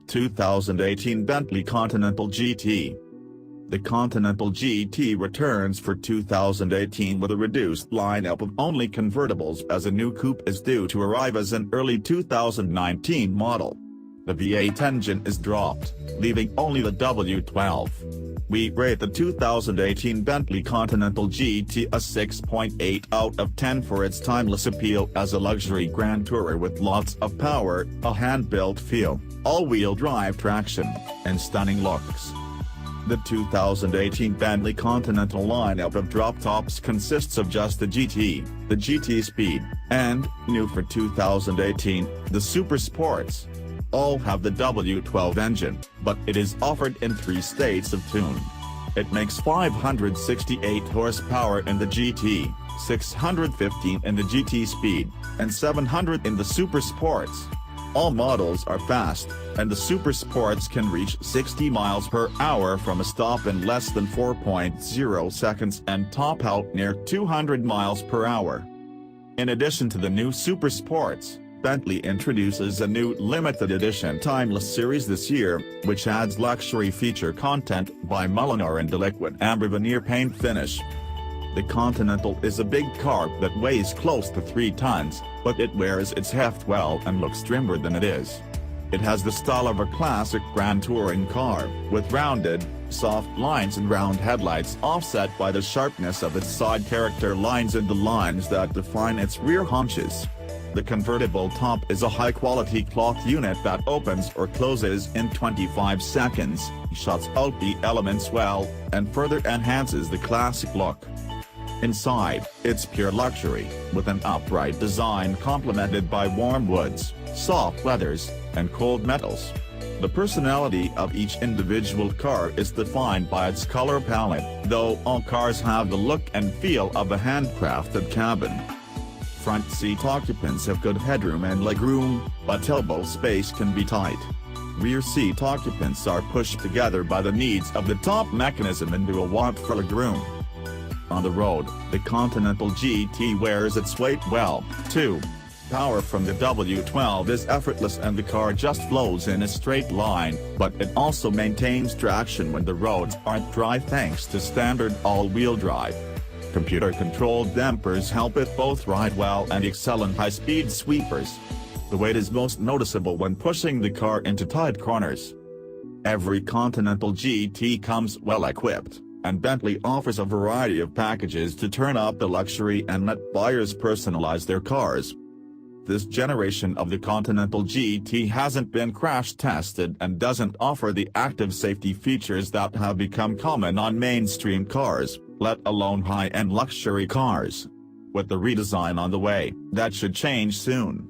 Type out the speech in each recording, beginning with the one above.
2018 Bentley Continental GT. The Continental GT returns for 2018 with a reduced lineup of only convertibles, as a new coupe is due to arrive as an early 2019 model. The V8 engine is dropped, leaving only the W12. We rate the 2018 Bentley Continental GT a 6.8 out of 10 for its timeless appeal as a luxury grand tourer with lots of power, a hand-built feel, all-wheel drive traction, and stunning looks. The 2018 Bentley Continental lineup of drop-tops consists of just the GT, the GT Speed, and, new for 2018, the Supersports. All have the W12 engine, but it is offered in 3 states of tune. It makes 568 horsepower in the GT, 615 in the GT Speed, and 700 in the Supersports. All models are fast, and the Supersports can reach 60 miles per hour from a stop in less than 4.0 seconds and top out near 200 miles per hour. In addition to the new Supersports, Bentley introduces a new limited edition timeless series this year, which adds luxury feature content by Mulliner and a liquid amber veneer paint finish. The Continental is a big car that weighs close to 3 tons, but it wears its heft well and looks trimmer than it is. It has the style of a classic grand touring car, with rounded, soft lines and round headlights offset by the sharpness of its side character lines and the lines that define its rear haunches. The convertible top is a high-quality cloth unit that opens or closes in 25 seconds, shuts out the elements well, and further enhances the classic look. Inside, it's pure luxury, with an upright design complemented by warm woods, soft leathers, and cold metals. The personality of each individual car is defined by its color palette, though all cars have the look and feel of a handcrafted cabin. Front seat occupants have good headroom and legroom, but elbow space can be tight. Rear seat occupants are pushed together by the needs of the top mechanism into a want for legroom. On the road, the Continental GT wears its weight well, too. Power from the W12 is effortless and the car just flows in a straight line, but it also maintains traction when the roads aren't dry thanks to standard all-wheel drive. Computer-controlled dampers help it both ride well and excel in high-speed sweepers. The weight is most noticeable when pushing the car into tight corners. Every Continental GT comes well-equipped, and Bentley offers a variety of packages to turn up the luxury and let buyers personalize their cars. This generation of the Continental GT hasn't been crash-tested and doesn't offer the active safety features that have become common on mainstream cars, let alone high-end luxury cars. With the redesign on the way, that should change soon.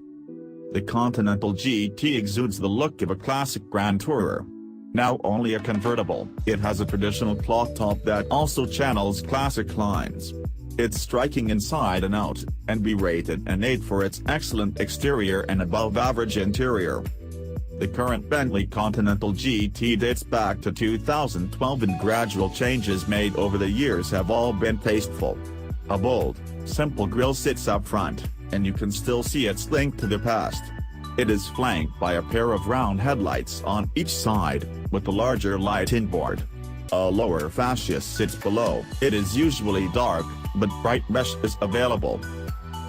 The Continental GT exudes the look of a classic grand tourer. Now only a convertible, it has a traditional cloth top that also channels classic lines. It's striking inside and out, and we rated an 8 for its excellent exterior and above-average interior. The current Bentley Continental GT dates back to 2012 and gradual changes made over the years have all been tasteful. A bold, simple grille sits up front, and you can still see its link to the past. It is flanked by a pair of round headlights on each side, with a larger light inboard. A lower fascia sits below. It is usually dark, but bright mesh is available.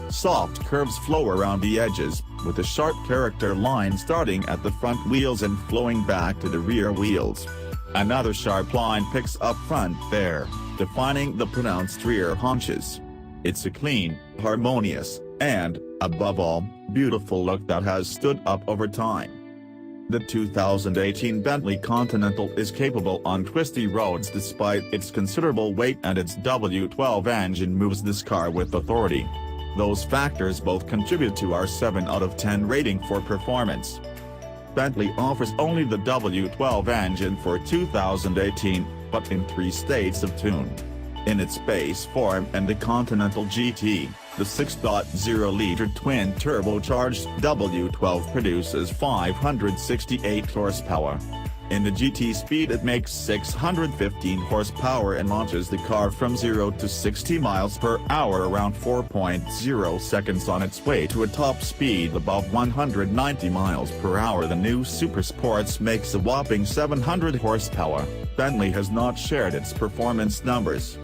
Soft curves flow around the edges, with a sharp character line starting at the front wheels and flowing back to the rear wheels. Another sharp line picks up front there, defining the pronounced rear haunches. It's a clean, harmonious, and, above all, beautiful look that has stood up over time. The 2018 Bentley Continental is capable on twisty roads despite its considerable weight, and its W12 engine moves this car with authority. Those factors both contribute to our 7 out of 10 rating for performance. Bentley offers only the W12 engine for 2018, but in 3 states of tune. In its base form and the Continental GT, the 6.0-liter twin-turbocharged W12 produces 568 horsepower. In the GT Speed it makes 615 horsepower and launches the car from 0 to 60 miles per hour around 4.0 seconds on its way to a top speed above 190 miles per hour. The new Supersports makes a whopping 700 horsepower. Bentley has not shared its performance numbers.